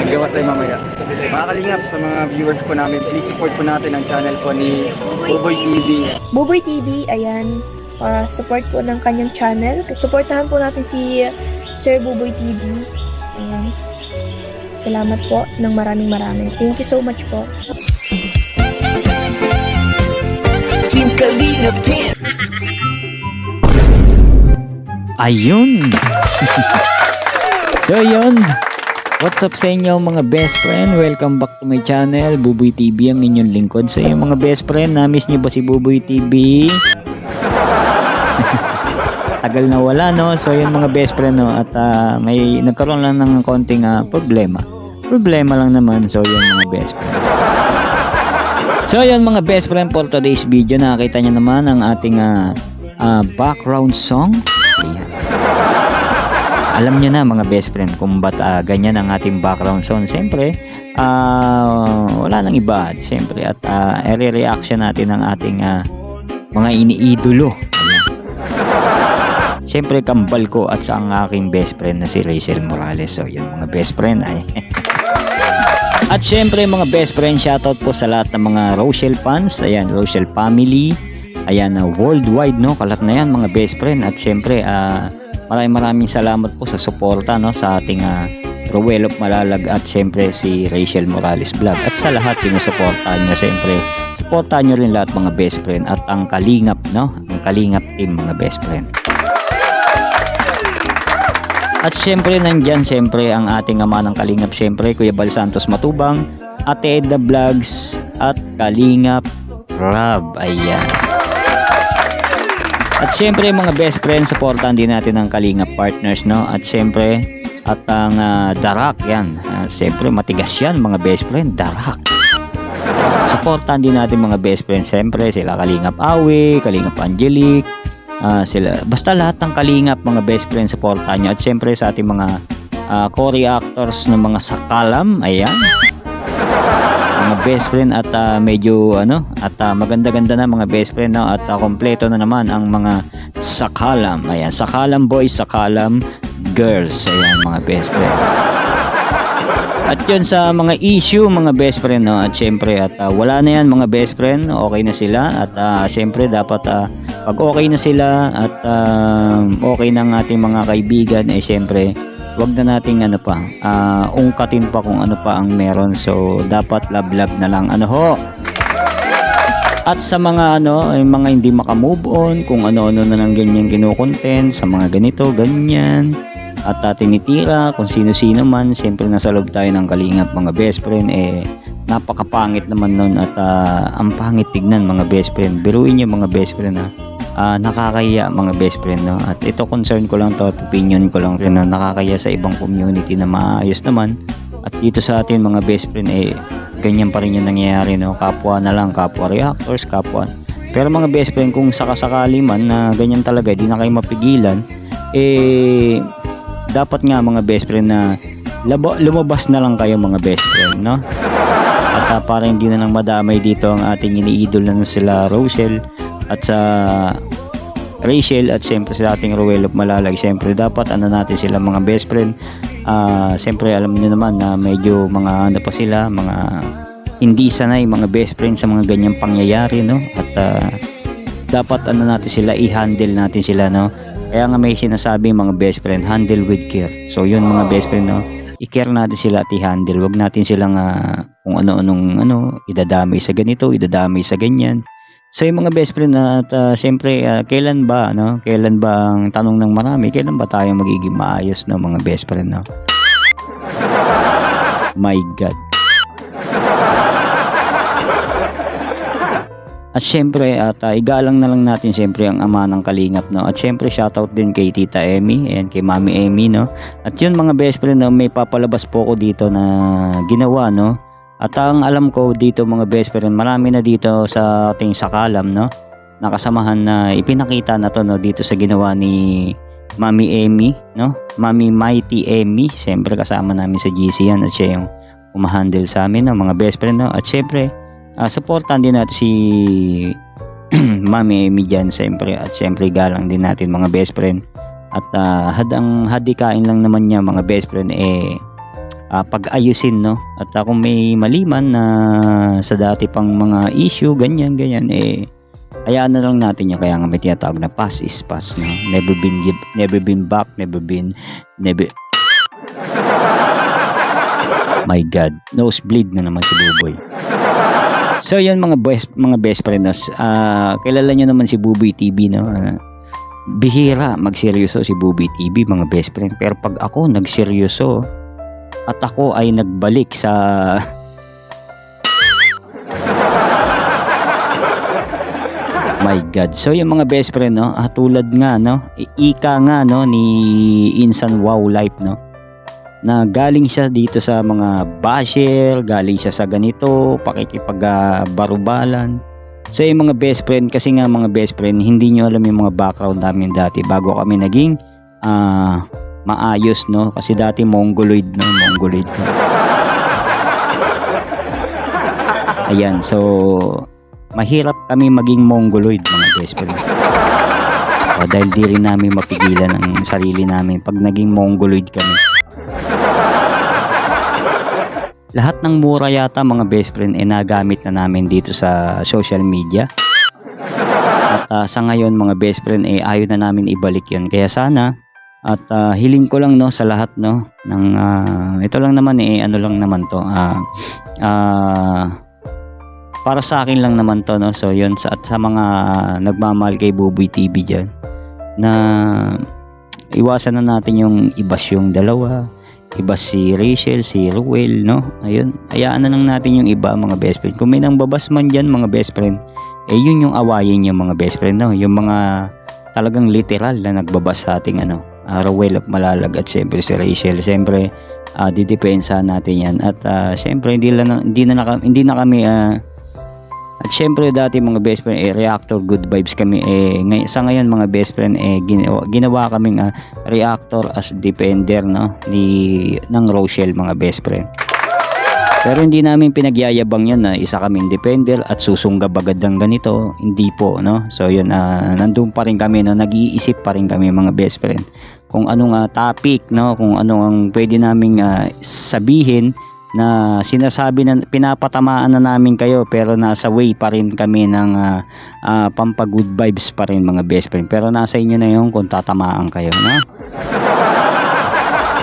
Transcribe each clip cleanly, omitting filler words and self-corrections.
Gawa tayo mamaya. Mga kalingap, sa mga viewers po namin, please support po natin ang channel po ni Buboy TV. Buboy TV, ayan, support po ng kanyang channel. Supportahan po natin si Sir Buboy TV. Ayan. Salamat po ng maraming. Thank you so much po. Team Kalingap Team. Ayun. So yun. What's up sa inyo mga best friend? Welcome back to my channel, Buboy TV, ang inyong lingkod. So yung mga best friend, na-miss nyo ba si Buboy TV? Tagal na wala, no? So yung mga best friend, no? At may nagkaroon lang ng konting problema. Problema lang naman. So yung mga best friend. So yun mga best friend, for today's video, nakita nyo naman ang ating background song. Ayan. Alam nyo na mga best friend kung ba't ganyan ang ating background song. Siyempre, wala nang iba. Siyempre, at i-reaction natin ang ating mga iniidolo. Ayan. Siyempre, kambal ko at sa ang aking best friend na si Rachel Morales. So, yun mga best friend ay. At siyempre mga best friend, shoutout po sa lahat ng mga Rochelle fans. Ayan, Rochelle family. Ayan, worldwide, no? Kalat na yan mga best friend. At siyempre, maraming salamat po sa suporta, no, sa ating Rowell of Malalag at siyempre si Rachel Morales Vlog. At sa lahat yung suportahan nyo, siyempre suportahan nyo rin lahat mga best friend at ang Kalingap, no, ang Kalingap team mga best friend. At siyempre nandyan siyempre ang ating ama ng Kalingap, siyempre Kuya Bal Santos Matubang, Ate Edna Vlogs at Kalingap Rob. Ayan. At syempre mga best friends, supportan din natin ang Kalingap partners, no? At syempre, at ang Darak yan. Syempre matigas yan mga best friend, Darak. Supportan din natin mga best friends, syempre sila Kalingap Awi, Kalingap Angelic, sila, basta lahat ng Kalingap mga best friends, supportan nyo. At syempre sa ating mga co-reactors ng mga Sakalam, ayan, mga best friend at medyo at maganda-ganda na mga best friend, no? At kompleto na naman ang mga Sakalam. Ayan, Sakalam boys, Sakalam girls. Ayan mga best friend. At yun sa mga issue mga best friend, no? At syempre at wala na yan mga best friend, okay na sila. At syempre dapat pag okay na sila at okay ng ating mga kaibigan, syempre wag na nating ungkatin pa kung ano pa ang meron. So dapat love na lang ho. At sa mga yung mga hindi makamove on, kung ano-ano na lang ganyan kinukontent, sa mga ganito, ganyan, at tinitira kung sino-sino man, siyempre nasa loob tayo ng Kalingap mga best friend, napakapangit naman nun at ang pangit tignan mga best friend. Biruin nyo mga best friend nakakaya mga best friend, no? At ito concern ko lang to, opinion ko lang rin na nakakaya sa ibang community na maayos naman. At dito sa atin mga best friend, ganyan pa rin yung nangyayari, no? Kapwa na lang, kapwa reactors, kapwa. Pero mga best friend, kung sakasakali man na ganyan talaga, di na kayo mapigilan, dapat nga mga best friend na lumabas na lang kayo mga best friend, no? At para hindi na lang madamay dito ang ating iniidol na sila Rochelle at sa Rachel at siyempre sa ating Rowell of Malalag. Siyempre dapat natin sila mga best friend. Siyempre alam niyo naman na medyo mga pa sila, mga hindi sanay mga best friend sa mga ganyang pangyayari, no? At dapat natin sila, i-handle natin sila, no? Kaya nga may sinasabi mga best friend, handle with care. So yun mga best friend, no? I-care natin sila at i-handle. Wag natin silang kung ano-anong idadamay sa ganito, idadamay sa ganyan. So yung mga best friend at siyempre kailan ba ang tanong ng marami, kailan ba tayo magiging maayos na mga best friend, no? My God. At siyempre at igalang na lang natin siyempre ang ama ng Kalingap, no? At siyempre shoutout din kay Tita Emmy and kay Mami Emmy, no? At yun mga best friend, no, may papalabas po ko dito na ginawa, no? At ang alam ko dito mga best friend, marami na dito sa ating Sakalam, no, nakasamahan na ipinakita na to, no, dito sa ginawa ni Mami Emmy, no, Mami Mighty Emmy. Siyempre kasama namin sa GC yan at siya yung umahandle sa amin, no, mga best friend, no? At siyempre supportan din natin si Mami Emmy dyan, siyempre. At siyempre galang din natin mga best friend. At hadikain lang naman niya mga best friend, pag-ayusin, no? At kung may maliman na sa dati pang mga issue, ganyan, hayaan na lang natin yan. Kaya nga may tinatawag na past is past, no? Never been back, never. My God, nosebleed na naman si Buboy. So yan mga best friend, no? Kilala nyo naman si Buboy TV, no? Bihira magseryoso si Buboy TV, mga best friend. Pero pag ako nagseryoso at ako ay nagbalik sa my God. So yung mga best friend, no, tulad nga, no, ika nga, no, ni Insan Wow Life, no, na galing siya dito sa mga basher, galing siya sa ganito, pakikipag-barubalan. So yung mga best friend, kasi nga mga best friend, hindi nyo alam yung mga background namin dati bago kami naging maayos, no, kasi dati mongoloid, no, mongoloid ka. Ayan, so mahirap kami maging mongoloid, mga best friend. Dahil di rin namin mapigilan ang sarili namin pag naging mongoloid kami. Lahat ng mura yata, mga best friend, nagamit na namin dito sa social media. At sa ngayon, mga best friend, ayaw na namin ibalik yun. Kaya sana, at hiling ko lang, no, sa lahat, no, ng ito lang naman, ano lang naman to, para sa akin lang naman to, no. So yun, at sa mga nagmamahal kay Buboy TV dyan, na iwasan na natin yung ibas yung dalawa, ibas si Rachel, si Ruel, no. Ayun, hayaan na lang natin yung iba, mga best friend. Kung may nang babas man dyan, mga best friend, yun yung awayin yung mga best friend, no. Yung mga talagang literal na nagbabas sa ating Ruel of Malalag at siyempre si Rachel, siyempre didepensa natin yan. At siyempre hindi na kami at syempre dati, mga best friend, reactor good vibes kami. Sa ngayon, mga best friend, ginawa kaming reactor as defender, no, ng Rochelle, mga best friend. Pero hindi namin pinagyayabang yan na isa kaming defender at susunggab agad ng ganito. Hindi po, no. So yun, nandun pa rin kami, no, nag-iisip pa rin kami, mga best friend, kung anong topic, no, kung anong pwede naming sabihin na sinasabi na pinapatamaan na namin kayo, pero nasa way pa rin kami ng pampa good vibes pa rin, mga best friend. Pero nasa inyo na yun kung tatamaan kayo, no?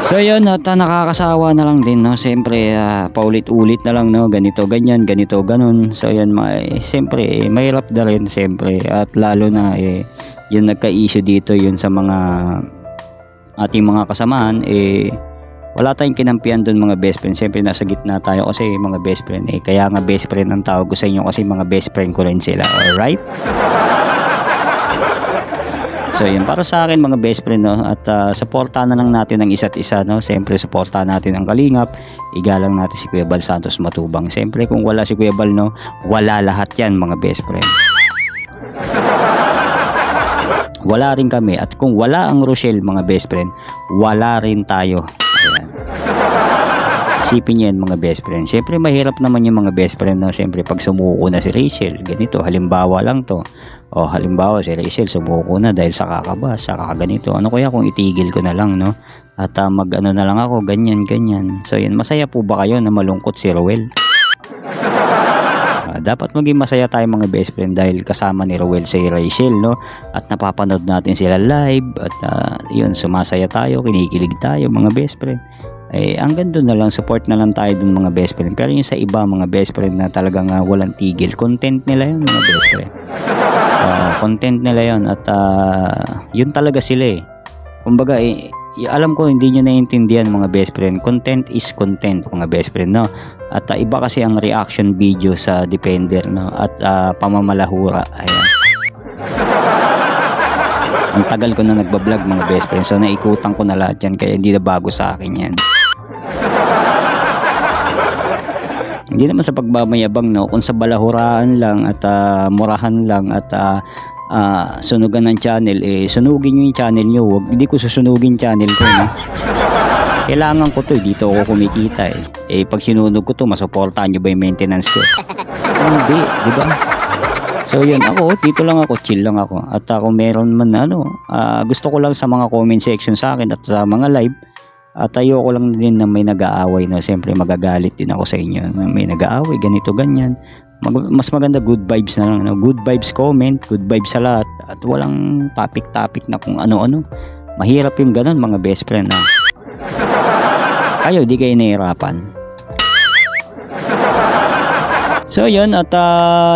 So yun, at nakakasawa na lang din, no. Siyempre paulit-ulit na lang, no, ganito ganyan, ganito ganun. So yun, siyempre mahirap na rin, siyempre. At lalo na yung nagka-issue dito, yun sa mga ating mga kasamahan, wala tayong kinampihan doon, mga best friend. Siyempre nasa gitna tayo kasi, mga best friend, kaya nga best friend ang tawag ko sa inyo, kasi mga best friend ko rin sila. Alright? So yun, para sa akin, mga best friend, no, at supportahan na lang natin ang isa't isa, no. Siyempre supportahan natin ang Kalingap, igalang natin si Kuya Bal Santos Matubang. Siyempre kung wala si Kuya Bal, no, wala lahat yan, mga best friend. Wala rin kami, at kung wala ang Rochelle, mga best friend, wala rin tayo. Ayan. Isipin nyo yan, mga best friend. Siyempre mahirap naman yung mga best friend, no. Siyempre pag sumuko na si Rachel, ganito, halimbawa lang to, o halimbawa si Rachel sumuko na dahil sa kakabas, sa kakaganito, ano kaya kung itigil ko na lang, no, at mag-ano na lang ako, ganyan. So yun, masaya po ba kayo na malungkot si Ruel? Dapat maging masaya tayo, mga best friend, dahil kasama ni Ruel si Rachel, no, at napapanood natin sila live, at yun, sumasaya tayo, kinikilig tayo, mga best friend. Hanggang doon na lang, support na lang tayo dun, mga best friend. Pero yung sa iba, mga best friend, na talagang walang tigil, content nila yun, mga best friend. Content nila yun, at yun talaga sila. Kumbaga, alam ko hindi nyo naiintindihan, mga best friend, content is content, mga best friend, no. At iba kasi ang reaction video sa Defender, no, at pamamalahura. Ayan, ang tagal ko na nagbablog, mga best friend, so naikutan ko na lahat yan, kaya hindi na bago sa akin yan. Hindi naman sa pagmamayabang, no, kung sa balahuraan lang at murahan lang at sunugan ng channel, sunugin nyo yung channel nyo. Hindi ko susunugin channel ko, no. Kailangan ko to, dito ako kumikita pag sinunog ko to, masuportahan nyo ba yung maintenance ko? Hindi, di ba? So yun, ako dito lang ako, chill lang ako. At kung meron man gusto ko lang sa mga comment section sa akin at sa mga live, At ayoko lang din na may nag-aaway, no? Siyempre magagalit din ako sa inyo na may nag-aaway, ganito, ganyan. Mas maganda good vibes na lang, no? Good vibes comment, good vibes sa lahat. At walang topic-topic na kung ano-ano. Mahirap yung ganun, mga best friend, no? Kayo, di kayo nahihirapan. So yun, at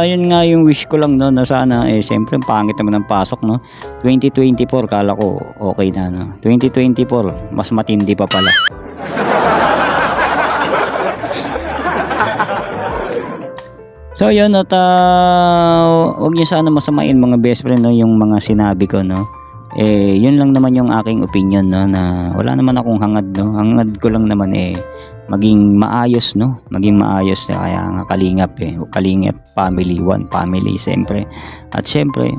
yun nga yung wish ko lang, no, na sana siyempre pangit naman ang pasok, no. 2024 kala ko okay na, no. 2024 mas matindi pa pala. So yun, at huwag niyo sana masamain, mga best friend, no, yung mga sinabi ko, no. Yun lang naman yung aking opinion, no, na wala naman akong hangad, no. Hangad ko lang naman maging maayos, no, maging maayos, kaya nga kalingap kalingap family, one family siyempre. At siyempre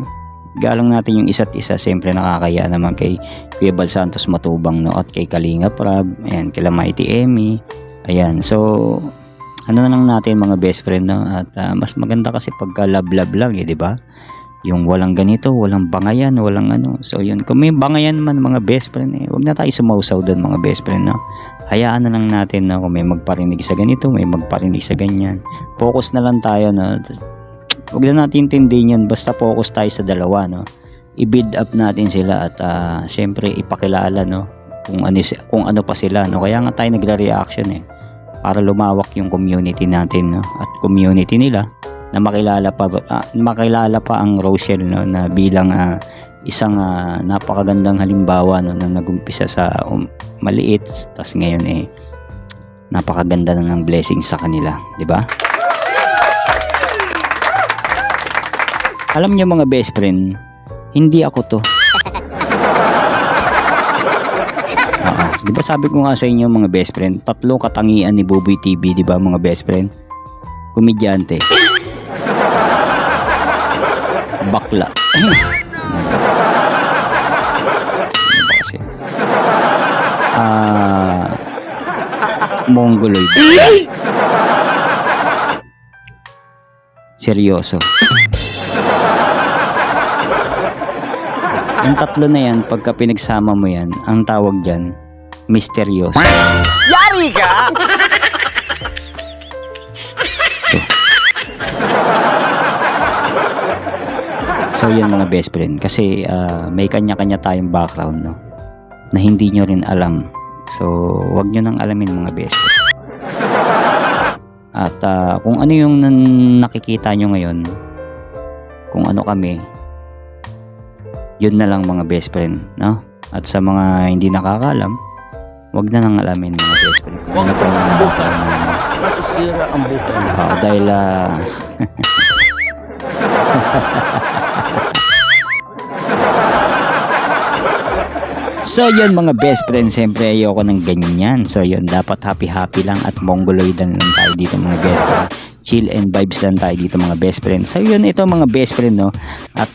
galang natin yung isa't isa, siyempre nakakaya naman kay Kuya Bal Santos Matubang, no, at kay Kalingap Rab, ayan, kila Mighty Emmy, ayan. So ano na lang natin, mga best friend, no, at mas maganda kasi pagka love lang, di ba? Yung walang ganito, walang bangayan, walang ano. So yun, kung may bangayan man, mga best friend, huwag na tayo sumausaw doon, mga best friend, no. Hayaan na lang natin na kung may magparinig sa ganito, may magparinig sa ganyan. Focus na lang tayo, no. Huwag na natin intindihin yan, basta focus tayo sa dalawa, no. I-build up natin sila at syempre ipakilala, no, kung ano pa sila, no. Kaya nga tayo nagre-reaction para lumawak yung community natin, no, at community nila na makilala pa ang Rochelle, no, na bilang isang napakagandang halimbawa, no, na nagumpisa sa maliit, tas ngayon napakaganda na ng blessing sa kanila, di ba? Alam niyo, mga best friend, hindi ako to. Di ba sabi ko nga sa inyo, mga best friend, 3 katangian ni Buboy TV, di ba, mga best friend? Komedyante, bakla, ano ba kasi, mongoloid, seryoso. Yung 3 na yan, pagka pinagsama mo yan, ang tawag dyan, misteryoso. Yari ka! So yan, mga best friend, kasi may kanya-kanya tayong background, no, na hindi nyo rin alam. So wag nyo nang alamin, mga best friend. At kung ano yung nakikita nyo ngayon, kung ano kami, yun na lang, mga best friend, no. At sa mga hindi nakakalam, wag na nang alamin, mga best friend, kung ano pa yung background namin. Masisira ang buhay mo. Dahil so yun, mga best friend, siyempre ayoko ng ganyan. So yun, dapat happy lang at mongoloid lang tayo dito, mga best friend. Chill and vibes lang tayo dito, mga best friend. So yun, ito, mga best friend, no. At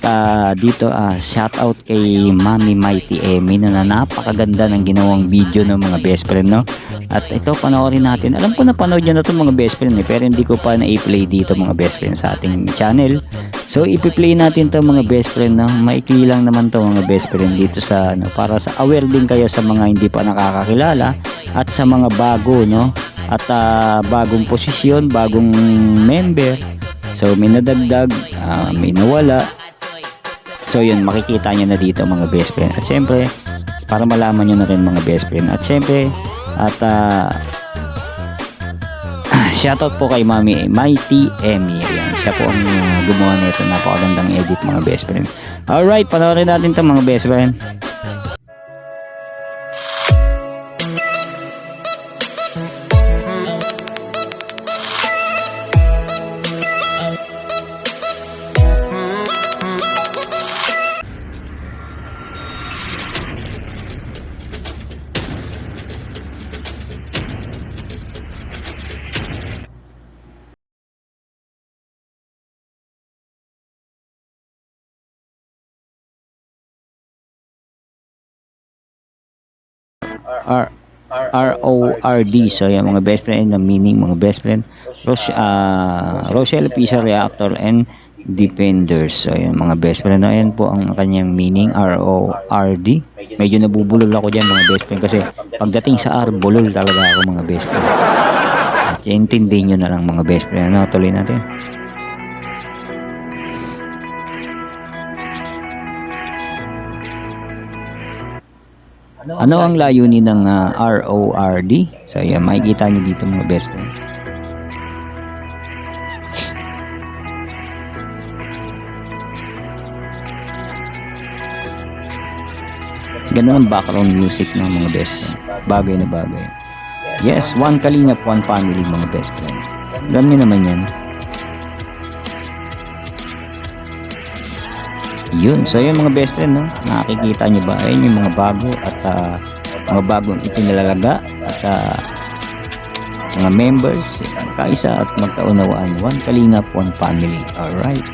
dito shout out kay Mami Mighty Emmy, no, na napakaganda ng ginawang video, no, mga best friend, no. At ito, panoorin natin. Alam ko na panood nyo na ito, mga best friend, pero hindi ko pa na-i-play dito, mga best friend, sa ating channel. So i-play natin to, mga best friend, no. Maikli lang naman to, mga best friend, dito sa para sa aware din kayo sa mga hindi pa nakakakilala at sa mga bago, no. At bagong posisyon, bagong member. So may nadagdag, may nawala. So yun, makikita nyo na dito, mga best friend. At syempre, para malaman nyo na rin, mga best friend. At syempre, shoutout po kay Mami Mighty Emmy. Yan, siya po ang gumawa nito. Napakagandang edit, mga best friend. Alright, panoorin natin ito, mga best friend. RORD. So yan, mga best friend, the meaning, mga best friend, Rochelle Pizza Reactor and Defenders. So, ayan mga best friend. Ayan po ang kanyang meaning, R-O-R-D. Medyo nabubulol ako dyan mga best friend kasi pagdating sa R, bulol talaga ako mga best friend. At intindihin nyo na lang mga best friend. Ano, tuloy natin. Ano ang layunin ng R-O-R-D? So, ayan, makikita nyo dito mga best friend. Ganda ng background music ng mga best friend. Bagay na bagay. Yes, one kalingap, one family mga best friend. Alam niyo naman yan. Yun. So yung mga best friend, no? Nakikita niyo ba? Ayun yung mga bago at mga bagong ipinalalaga at mga members, magkaisa at magkaunawaan. One kalingap, one family. Alright.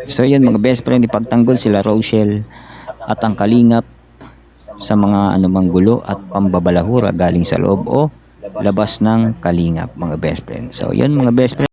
So yan mga best friend, ipagtanggol sila Rochelle at ang kalingap sa mga anumang gulo at pambabalahura galing sa loob o labas ng kalingap mga best friend. So yan mga best friend.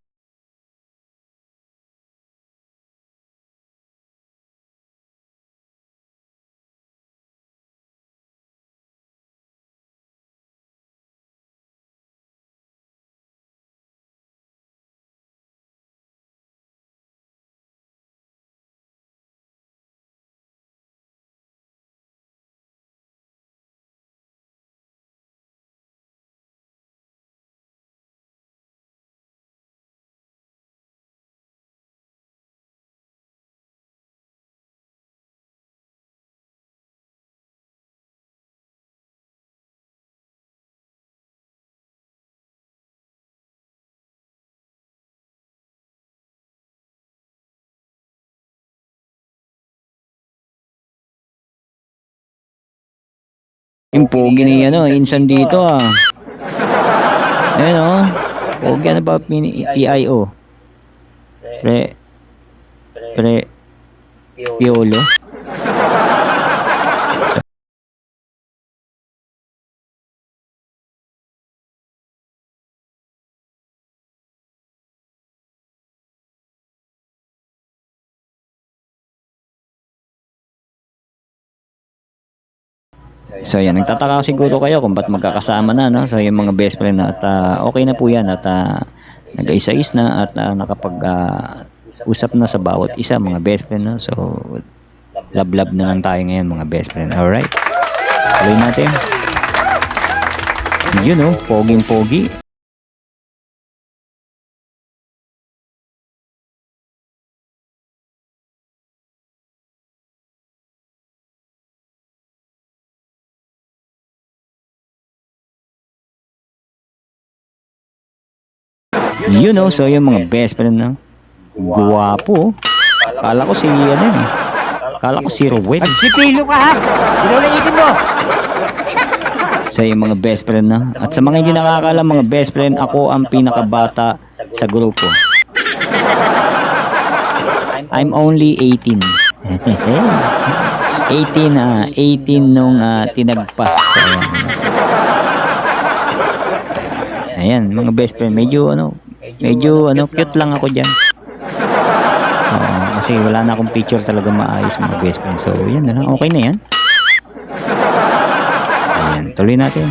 Yung pogi ni ano, insan dito Ayun pogi ano ba PIO? Piolo. So yan, nagtataka siguro kayo kung ba't magkakasama na, no? So yung mga best friend na at okay na po yan at nag-ayos na at usap na sa bawat isa mga best friend, no? So love na lang tayo ngayon mga best friend. Alright, tuloy natin. Yun poging-pogi. So yung mga best friend na guwapo. Kala ko si Kala ko si Rowell. Sipilo ka ha? Inulitin mo! So yung mga best friend na. At sa mga hindi nakakaalam mga best friend, ako ang pinakabata sa grupo. I'm only 18. 18 nung tinagpas. Ayan mga best friend, medyo cute lang ako dyan. Kasi wala na akong picture talaga maayos mga best friend. So yan na lang, okay na yan. Ayan, tuloy natin.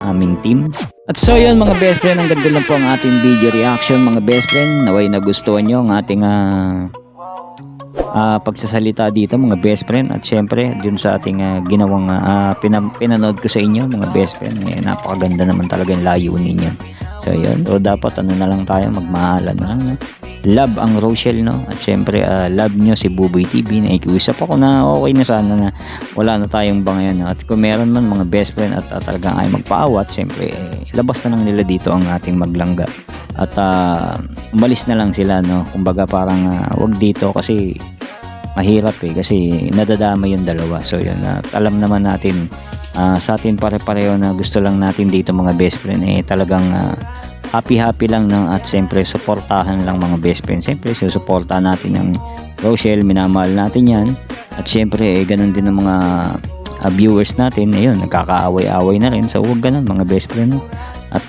Aming team. At so yun mga best friend, ang ganda lang po ang ating video reaction mga best friend. Naway nagustuhan nyo ang ating pagsasalita dito mga best friend. At syempre dun sa ating ginawang pinanood ko sa inyo mga best friend, napakaganda naman talaga yung layunin yan. So yun, so dapat na lang tayo, magmahalan na lang, no? Love ang Rochelle, no? At syempre love nyo si Buboy TV. Nakikiusap ako na okay na sana na wala na tayong bangayan, no? At kung meron man mga best friend at talagang ay magpaawat, syempre labas na lang nila dito ang ating maglangga. at umalis na lang sila, no? Kumbaga parang wag dito kasi mahirap kasi nadadama yung dalawa. So yun, at alam naman natin sa atin pare-pareho na gusto lang natin dito mga best friend talagang happy lang, no? At siyempre suportahan lang mga best friend. Siyempre susuportahan natin yung Rochelle, minamahal natin yan. At siyempre ganun din ng mga viewers natin, ayun, nagkakaaway-away na rin. So huwag ganun mga best friend, no? At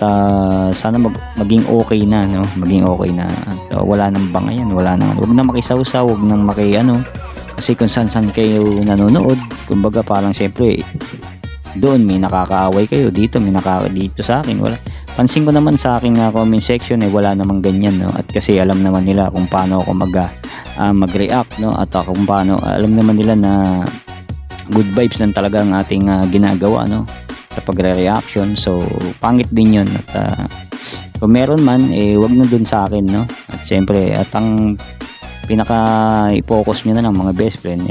sana maging okay na, no? Maging okay na. At wala nang bangayan, wala nang, huwag na makisawsaw, huwag nang kasi kung saan kayo nanonood, kumbaga parang siyempre doon may nakakaaway kayo, dito may dito sa akin wala. Pansin ko naman sa aking comment section wala namang ganyan, no? At kasi alam naman nila kung paano ako mag-react, no? At kung paano, alam naman nila na good vibes lang talaga ang ating ginagawa, no? Sa pagre-reaction. So pangit din yun. At kung meron man wag na dun sa akin, no? At syempre, at ang pinaka i-focus nyo na lang mga best friend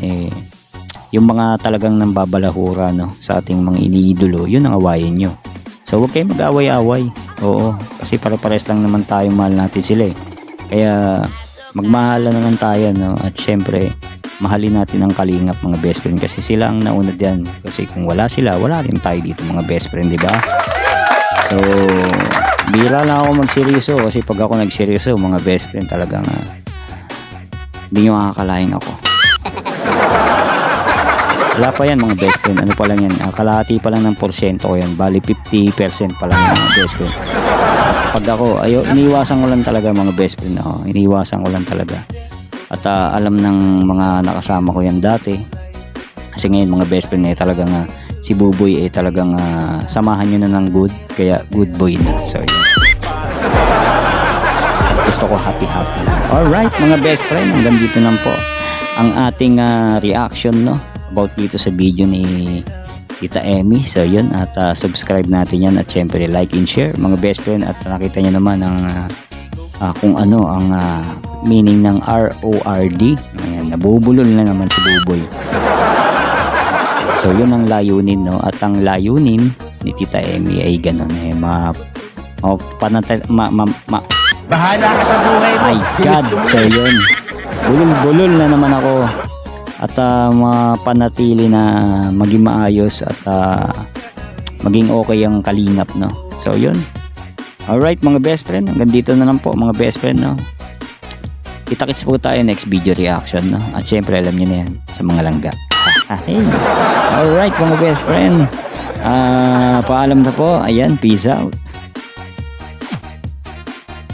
yung mga talagang nambabalahura, no? Sa ating mga iniidolo, yun ang awayin nyo. So huwag kayo mag-away-away. Oo, kasi pare-pares lang naman tayong mahal natin sila kaya magmahalan naman tayo, no? At syempre mahalin natin ang Kalingap mga best friend kasi sila ang nauna diyan. Kasi kung wala sila, wala rin tayo dito mga best friend, di ba? So bira lang ako magseryoso kasi pag ako nagseryoso mga best friend talagang hindi nyo makakalain ako. Wala pa yan mga best friend, ano pa lang yan, kalahati pa lang ng porsyento ko yan, bali 50% pa lang yan mga best friend. Pag ako, iniiwasan ko lang talaga mga best friend ako, iniiwasan ko lang talaga. At alam ng mga nakasama ko yan dati, kasi ngayon mga best friend talagang si Buboy talagang samahan nyo na ng good, kaya good boy na. So yun, gusto ko happy lang. Alright mga best friend, hanggang dito lang po ang ating reaction, no, about dito sa video ni Tita Emmy. So yun, at subscribe natin yan, at syempre like and share mga best friend. At nakita nyo naman ang kung ano ang meaning ng RORD. Ayan, nabubulol na naman si Buboy. So yun ang layunin, no? At ang layunin ni Tita Emmy ay ganun Bahala ka sa buhay mo. my God. So yun, bulol na naman ako. At mapanatili na maging maayos at maging okay ang Kalingap, no? So yun, alright mga best friend, hanggang dito na lang po mga best friend, no? Kita-kits po tayo next video reaction, no? At syempre alam niyo na yan sa mga langga. Hey. Alright mga best friend, paalam na po. Ayan, peace out.